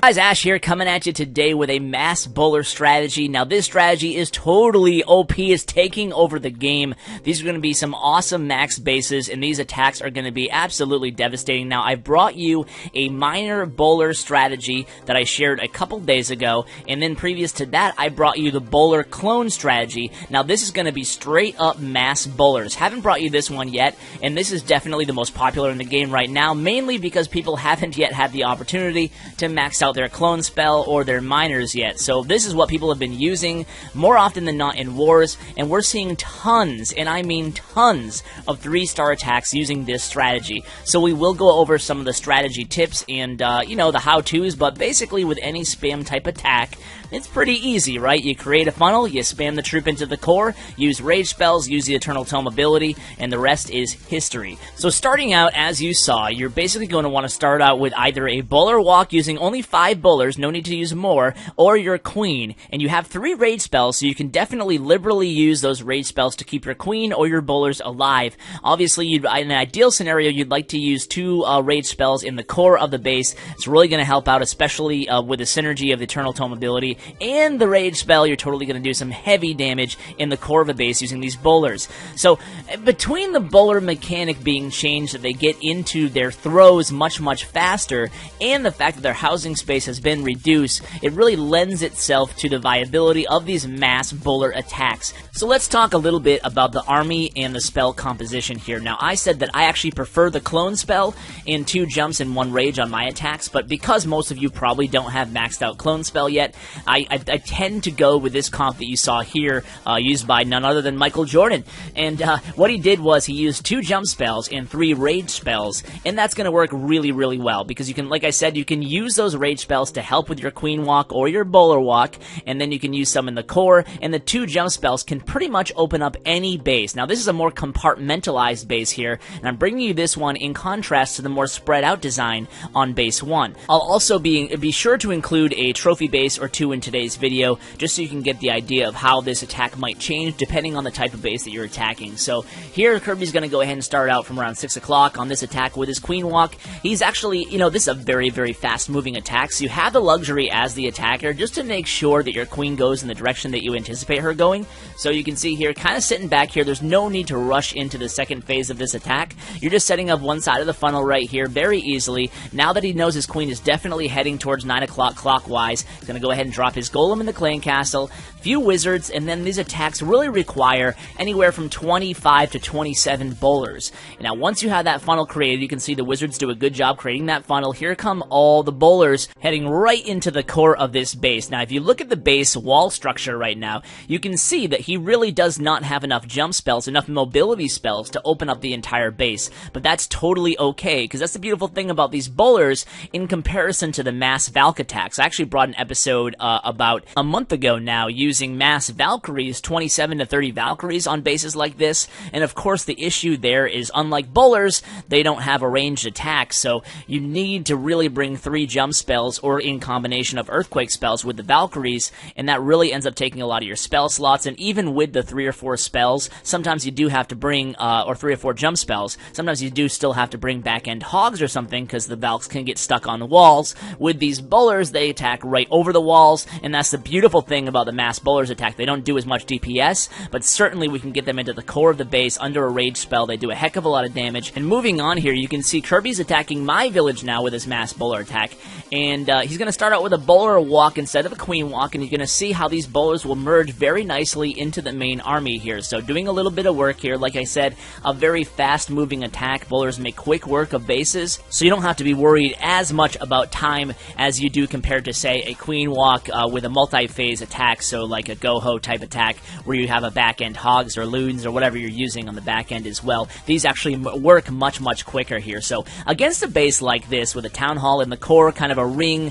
Guys, Ash here coming at you today with a mass bowler strategy. Now this strategy is totally OP, is taking over the game. These are going to be some awesome max bases, and these attacks are going to be absolutely devastating. Now I've brought you a minor bowler strategy that I shared a couple days ago, and then previous to that I brought you the bowler clone strategy. Now this is going to be straight up mass bowlers. Haven't brought you this one yet, and this is definitely the most popular in the game right now, mainly because people haven't yet had the opportunity to max out their clone spell or their minors yet. So this is what people have been using more often than not in wars, and we're seeing tons, and I mean tons, of 3-star attacks using this strategy. So we will go over some of the strategy tips and, you know, the how-tos, but basically with any spam type attack, it's pretty easy, right? You create a funnel, you spam the troop into the core, use rage spells, use the Eternal Tome ability, and the rest is history. So starting out, as you saw, you're basically going to want to start out with either a bowler walk using only 5 bowlers, no need to use more, or your queen. And you have 3 rage spells, so you can definitely liberally use those rage spells to keep your queen or your bowlers alive. Obviously, in an ideal scenario, you'd like to use 2 rage spells in the core of the base. It's really going to help out, especially with the synergy of the Eternal Tome ability and the rage spell. You're totally going to do some heavy damage in the core of a base using these bowlers. So between the bowler mechanic being changed, that they get into their throws much faster, and the fact that their housing space has been reduced, it really lends itself to the viability of these mass bowler attacks. So let's talk a little bit about the army and the spell composition here. Now I said that I actually prefer the clone spell and 2 jumps and 1 rage on my attacks, but because most of you probably don't have maxed out clone spell yet, I tend to go with this comp that you saw here, used by none other than Michael Jordan. And what he did was he used 2 jump spells and 3 rage spells, and that's going to work really well, because you can, like I said, you can use those rage spells to help with your queen walk or your bowler walk, and then you can use some in the core, and the 2 jump spells can pretty much open up any base. Now this is a more compartmentalized base here, and I'm bringing you this one in contrast to the more spread out design on base 1. I'll also be sure to include a trophy base or 2 in today's video, just so you can get the idea of how this attack might change depending on the type of base that you're attacking. So here Kirby's going to go ahead and start out from around 6 o'clock on this attack with his queen walk. He's actually, you know, this is a very fast moving attack, so you have the luxury as the attacker just to make sure that your queen goes in the direction that you anticipate her going. So you can see here, kind of sitting back here, there's no need to rush into the second phase of this attack. You're just setting up one side of the funnel right here very easily. Now that he knows his queen is definitely heading towards 9 o'clock clockwise, he's going to go ahead and drop his golem in the clan castle, few wizards, and then these attacks really require anywhere from 25 to 27 bowlers. Now once you have that funnel created, you can see the wizards do a good job creating that funnel. Here come all the bowlers heading right into the core of this base. Now if you look at the base wall structure right now, you can see that he really does not have enough jump spells, enough mobility spells to open up the entire base. But that's totally okay, because that's the beautiful thing about these bowlers in comparison to the mass Valk attacks. I actually brought an episode about a month ago now using mass Valkyries, 27 to 30 Valkyries on bases like this, and of course the issue there is, unlike bowlers, they don't have a ranged attack, so you need to really bring 3 jump spells or in combination of earthquake spells with the Valkyries, and that really ends up taking a lot of your spell slots. And even with the 3 or 4 spells, sometimes you do have to bring, or 3 or 4 jump spells, sometimes you do still have to bring back-end hogs or something, because the Valks can get stuck on the walls. With these bowlers, they attack right over the walls, and that's the beautiful thing about the mass bowlers attack. They don't do as much DPS, but certainly we can get them into the core of the base under a rage spell. They do a heck of a lot of damage. And moving on here, you can see Kirby's attacking my village now with his mass bowler attack, and he's going to start out with a bowler walk instead of a queen walk, and you're going to see how these bowlers will merge very nicely into the main army here. So doing a little bit of work here, like I said, a very fast moving attack. Bowlers make quick work of bases, so you don't have to be worried as much about time as you do compared to, say, a queen walk with a multi-phase attack, so like a go-ho type attack where you have a back-end hogs or loons or whatever you're using on the back end as well. These actually work much quicker here. So against a base like this with a town hall in the core, kind of a ring,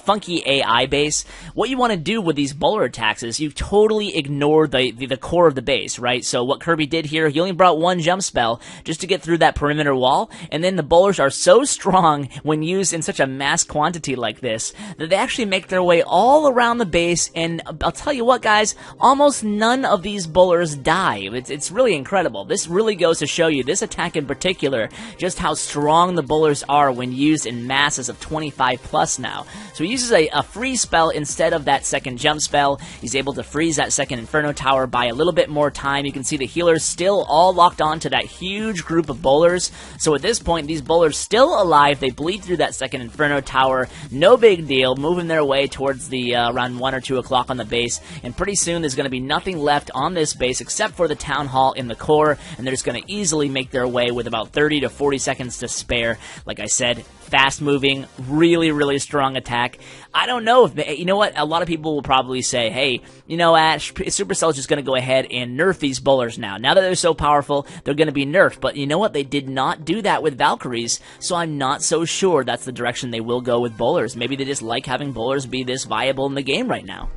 funky AI base, what you want to do with these bowler attacks is you totally ignore the core of the base, right? So what Kirby did here, he only brought 1 jump spell just to get through that perimeter wall, and then the bowlers are so strong when used in such a mass quantity like this that they actually make their way all around the base, and I'll tell you what, guys, almost none of these bowlers die. It's really incredible. This really goes to show you, this attack in particular, just how strong the bowlers are when used in masses of 25+ plus now. So he uses a freeze spell instead of that second jump spell. He's able to freeze that second Inferno Tower by a little bit more time. You can see the healers still all locked on to that huge group of bowlers. So at this point, these bowlers still alive. They bleed through that second Inferno Tower. No big deal. Moving their way towards the around 1 or 2 o'clock on the base. And pretty soon there's going to be nothing left on this base except for the Town Hall in the core. And they're just going to easily make their way with about 30 to 40 seconds to spare. Like I said, fast moving, really, really strong attack. I don't know if, you know what, a lot of people will probably say, hey, you know, Ash, Supercell's just going to go ahead and nerf these bowlers now. Now that they're so powerful, they're going to be nerfed. But you know what, they did not do that with Valkyries, so I'm not so sure that's the direction they will go with bowlers. Maybe they just like having bowlers be this viable in the game right now.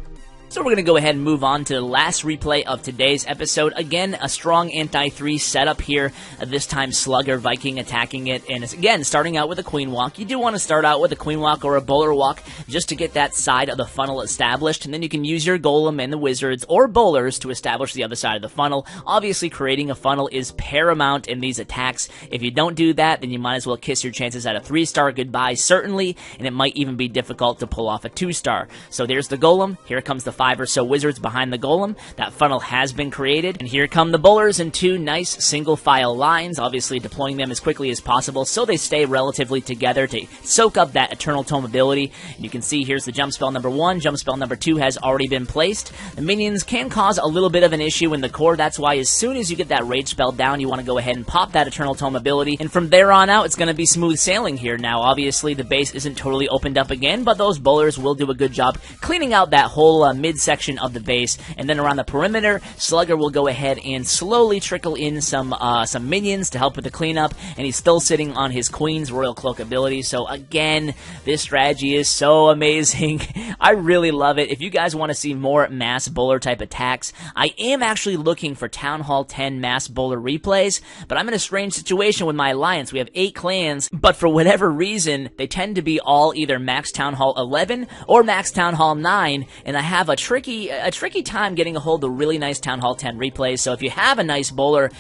So we're going to go ahead and move on to the last replay of today's episode. Again, a strong anti-3 setup here. This time Slugger Viking attacking it. And it's, again, starting out with a Queen Walk. You do want to start out with a Queen Walk or a Bowler Walk just to get that side of the funnel established. And then you can use your Golem and the Wizards or Bowlers to establish the other side of the funnel. Obviously, creating a funnel is paramount in these attacks. If you don't do that, then you might as well kiss your chances at a 3-star goodbye, certainly. And it might even be difficult to pull off a 2-star. So there's the Golem. Here comes the 5 or so Wizards behind the Golem. That funnel has been created. And here come the Bowlers in 2 nice single file lines, obviously deploying them as quickly as possible so they stay relatively together to soak up that Eternal Tome ability. And you can see here's the jump spell number 1. Jump spell number 2 has already been placed. The minions can cause a little bit of an issue in the core. That's why as soon as you get that rage spell down, you want to go ahead and pop that Eternal Tome ability. And from there on out, it's going to be smooth sailing here. Now, obviously, the base isn't totally opened up again, but those Bowlers will do a good job cleaning out that whole midsection of the base. And then around the perimeter, Slugger will go ahead and slowly trickle in some minions to help with the cleanup, and he's still sitting on his Queen's Royal Cloak ability. So again, this strategy is so amazing. I really love it. If you guys want to see more mass bowler type attacks, I am actually looking for Town Hall 10 mass bowler replays, but I'm in a strange situation with my alliance. We have 8 clans, but for whatever reason, they tend to be all either max Town Hall 11 or max Town Hall 9, and I have a tricky time getting a hold of really nice Town Hall 10 replays. So if you have a nice bowler